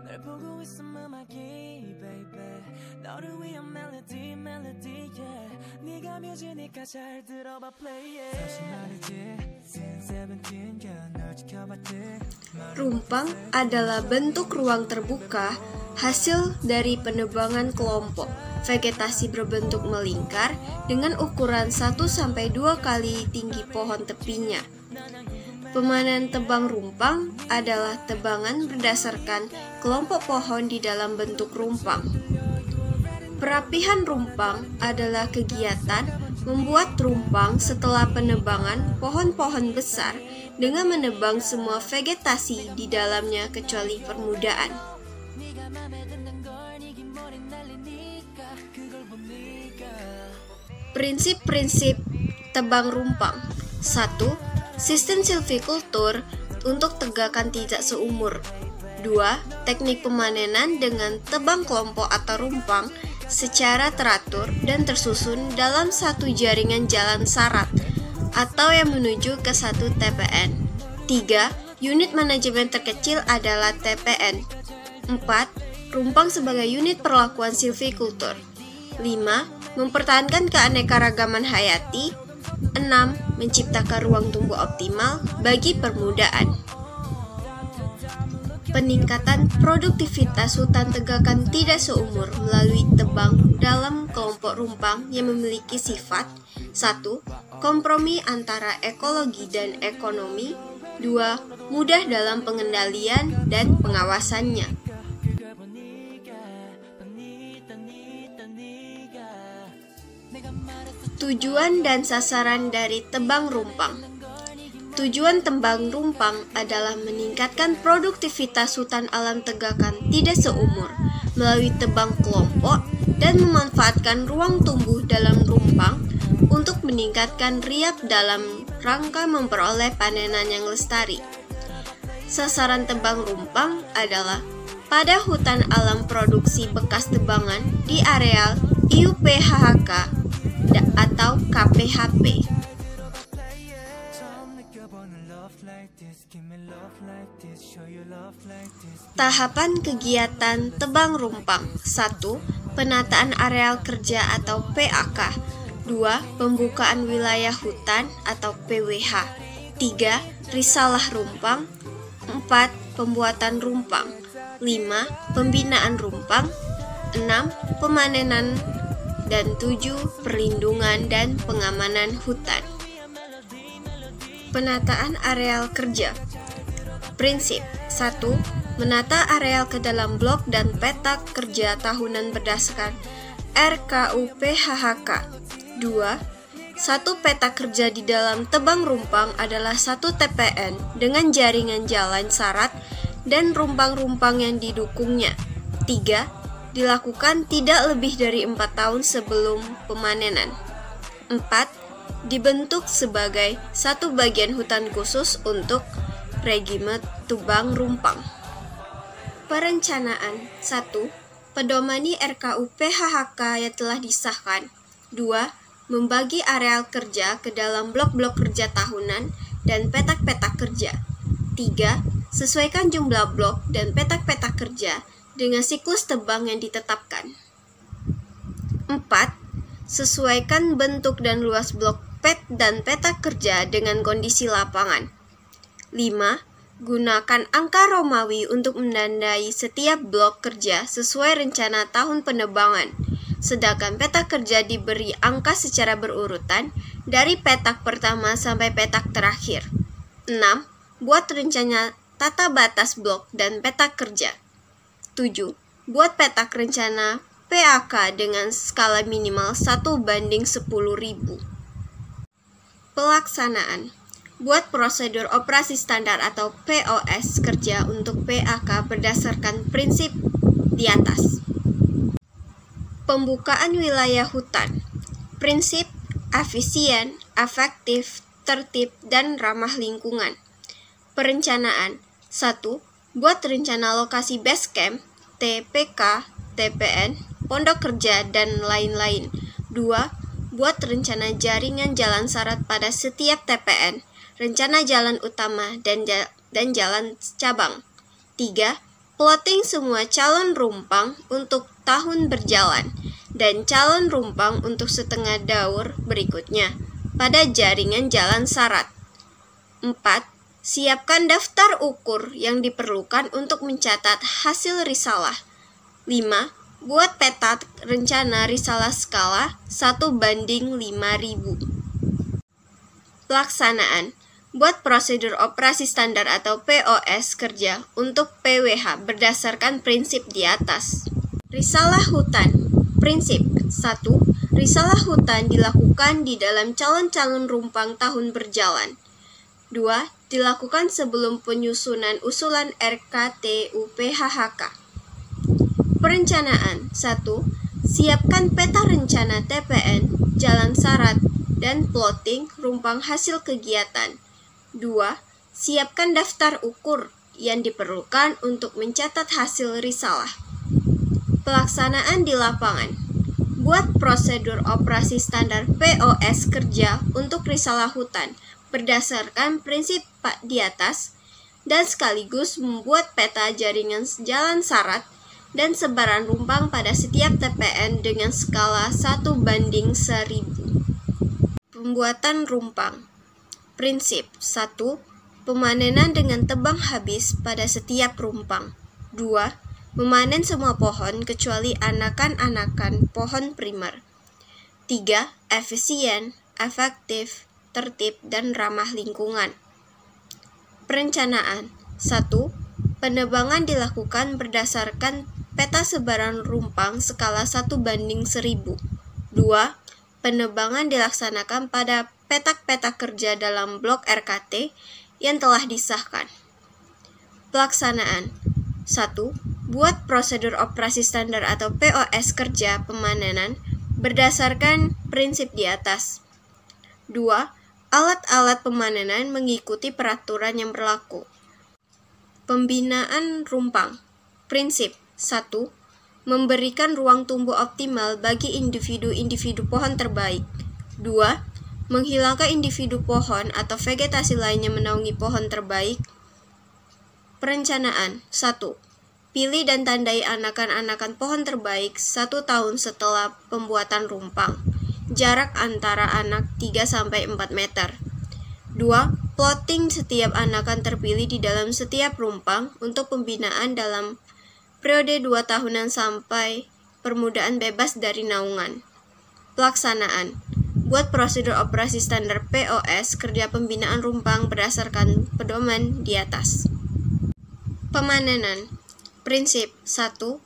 널 보고 있음 음악이 baby 너를 위한 멜로디 yeah 네가 뮤지니까 잘 들어봐 play it 다시 말이지 since 17 널 지켜봤지 Rumpang adalah bentuk ruang terbuka hasil dari penebangan kelompok vegetasi berbentuk melingkar dengan ukuran 1-2 kali tinggi pohon tepinya. Pemanen tebang rumpang adalah tebangan berdasarkan kelompok pohon di dalam bentuk rumpang. Perapihan rumpang adalah kegiatan membuat rumpang setelah penebangan pohon-pohon besar dengan menebang semua vegetasi di dalamnya kecuali permukaan. Prinsip-prinsip tebang rumpang. 1. Sistem silvikultur untuk tegakan tidak seumur. 2. Teknik pemanenan dengan tebang kelompok atau rumpang secara teratur dan tersusun dalam satu jaringan jalan sarat atau yang menuju ke satu TPN. 3. Unit manajemen terkecil adalah TPN. 4. Rumpang sebagai unit perlakuan silvikultur. 5. Mempertahankan keanekaragaman hayati. 6. Menciptakan ruang tumbuh optimal bagi permudaan. Peningkatan produktivitas hutan tegakan tidak seumur melalui tebang dalam kelompok rumpang yang memiliki sifat 1. Kompromi antara ekologi dan ekonomi. 2. Mudah dalam pengendalian dan pengawasannya. Tujuan dan sasaran dari tebang rumpang. Tujuan tebang rumpang adalah meningkatkan produktivitas hutan alam tegakan tidak seumur melalui tebang kelompok dan memanfaatkan ruang tumbuh dalam rumpang untuk meningkatkan riap dalam rangka memperoleh panenan yang lestari. Sasaran tebang rumpang adalah pada hutan alam produksi bekas tebangan di areal IUPHHK atau KPHP. Tahapan kegiatan tebang rumpang. 1. Penataan areal kerja atau PAK. 2. Pembukaan wilayah hutan atau PWH. 3. Risalah rumpang. 4. Pembuatan rumpang. 5. Pembinaan rumpang. 6. Pemanenan. Dan 7. Perlindungan dan pengamanan hutan. Penataan areal kerja. Prinsip 1. Menata areal ke dalam blok dan peta kerja tahunan berdasarkan RKUPHHK. 2. Satu peta kerja di dalam tebang rumpang adalah satu TPN dengan jaringan jalan sarat dan rumpang-rumpang yang didukungnya. 3. Dilakukan tidak lebih dari 4 tahun sebelum pemanenan. 4. Dibentuk sebagai satu bagian hutan khusus untuk regime tebang rumpang. Perencanaan. 1. Pedomani RKUPHHK yang telah disahkan. 2. Membagi areal kerja ke dalam blok-blok kerja tahunan dan petak-petak kerja. 3. Sesuaikan jumlah blok dan petak-petak kerja dengan siklus tebang yang ditetapkan. 4. Sesuaikan bentuk dan luas blok pet dan petak kerja dengan kondisi lapangan. 5. Gunakan angka Romawi untuk menandai setiap blok kerja sesuai rencana tahun penebangan, sedangkan petak kerja diberi angka secara berurutan dari petak pertama sampai petak terakhir. 6. Buat rencana tata batas blok dan petak kerja. 7. Buat petak rencana PAK dengan skala minimal 1:10.000. Pelaksanaan. Buat prosedur operasi standar atau POS kerja untuk PAK berdasarkan prinsip di atas. Pembukaan wilayah hutan. Prinsip efisien, efektif, tertib, dan ramah lingkungan. Perencanaan. 1. Buat rencana lokasi base camp, TPK, TPN, pondok kerja, dan lain-lain. 2. Buat rencana jaringan jalan sarat pada setiap TPN, rencana jalan utama, dan jalan cabang. 3. Plotting semua calon rumpang untuk tahun berjalan dan calon rumpang untuk setengah daur berikutnya pada jaringan jalan syarat. 4. Siapkan daftar ukur yang diperlukan untuk mencatat hasil risalah. 5. Buat peta rencana risalah skala 1:5000. Pelaksanaan. Buat prosedur operasi standar atau POS kerja untuk PWH berdasarkan prinsip di atas. Risalah hutan. Prinsip 1. Risalah hutan dilakukan di dalam calon-calon rumpang tahun berjalan. 2. Dilakukan sebelum penyusunan usulan RKTUPHHK. Perencanaan 1. Siapkan peta rencana TPN, jalan syarat, dan plotting rumpang hasil kegiatan. 2. Siapkan daftar ukur yang diperlukan untuk mencatat hasil risalah. Pelaksanaan di lapangan. Buat prosedur operasi standar POS kerja untuk risalah hutan berdasarkan prinsip di atas dan sekaligus membuat peta jaringan jalan syarat dan sebaran rumpang pada setiap TPN dengan skala 1:1000. Pembuatan rumpang. Prinsip 1. Pemanenan dengan tebang habis pada setiap rumpang. 2. Memanen semua pohon kecuali anakan-anakan pohon primer. 3. Efisien, efektif, tertib, dan ramah lingkungan. Perencanaan 1. Penebangan dilakukan berdasarkan peta sebaran rumpang skala 1:1000. 2. Penebangan dilaksanakan pada petak-petak kerja dalam blok RKT yang telah disahkan. Pelaksanaan 1. Buat prosedur operasi standar atau POS kerja pemanenan berdasarkan prinsip di atas. 2. Alat-alat pemanenan mengikuti peraturan yang berlaku. Pembinaan rumpang. Prinsip 1. Memberikan ruang tumbuh optimal bagi individu-individu pohon terbaik. 2. Menghilangkan individu pohon atau vegetasi lainnya menaungi pohon terbaik. Perencanaan 1. Pilih dan tandai anakan-anakan pohon terbaik 1 tahun setelah pembuatan rumpang. Jarak antara anak 3-4 meter. 2. Plotting setiap anakan terpilih di dalam setiap rumpang untuk pembinaan dalam periode 2 tahunan sampai permudaan bebas dari naungan. Pelaksanaan. Buat prosedur operasi standar POS kerja pembinaan rumpang berdasarkan pedoman di atas. Pemanenan. Prinsip 1.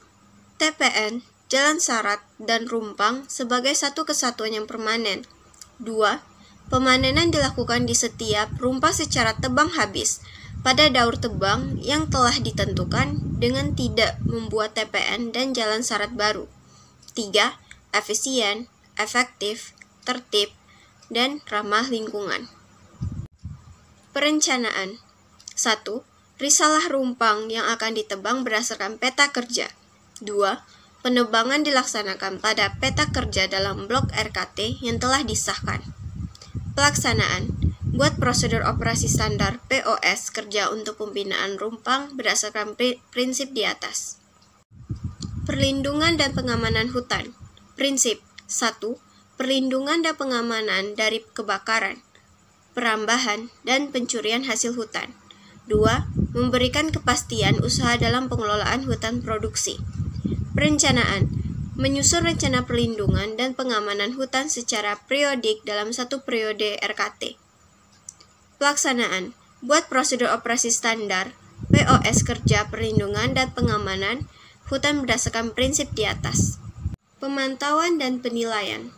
TPN, jalan syarat, dan rumpang sebagai satu kesatuan yang permanen. 2. Pemanenan dilakukan di setiap rumpang secara tebang habis pada daur tebang yang telah ditentukan dengan tidak membuat TPN dan jalan syarat baru. 3. Efisien, efektif, tertib, dan ramah lingkungan. Perencanaan 1. Risalah rumpang yang akan ditebang berdasarkan peta kerja. 2. Penebangan dilaksanakan pada peta kerja dalam blok RKT yang telah disahkan. Pelaksanaan. Buat prosedur operasi standar POS kerja untuk pembinaan rumpang berdasarkan prinsip di atas. Perlindungan dan pengamanan hutan. Prinsip 1. Perlindungan dan pengamanan dari kebakaran, perambahan, dan pencurian hasil hutan. 2. Memberikan kepastian usaha dalam pengelolaan hutan produksi. Perencanaan. Menyusun rencana perlindungan dan pengamanan hutan secara periodik dalam satu periode RKT. Pelaksanaan. Buat prosedur operasi standar POS kerja perlindungan dan pengamanan hutan berdasarkan prinsip di atas. Pemantauan dan penilaian.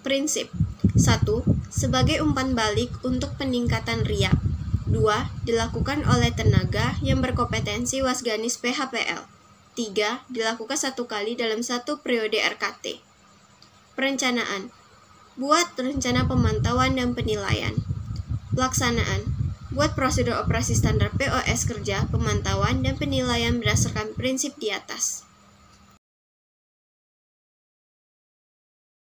Prinsip 1. Sebagai umpan balik untuk peningkatan riak. 2. Dilakukan oleh tenaga yang berkompetensi wasganis PHPL. 3. Dilakukan 1 kali dalam 1 periode RKT. Perencanaan. Buat rencana pemantauan dan penilaian. Pelaksanaan. Buat prosedur operasi standar POS kerja, pemantauan, dan penilaian berdasarkan prinsip di atas.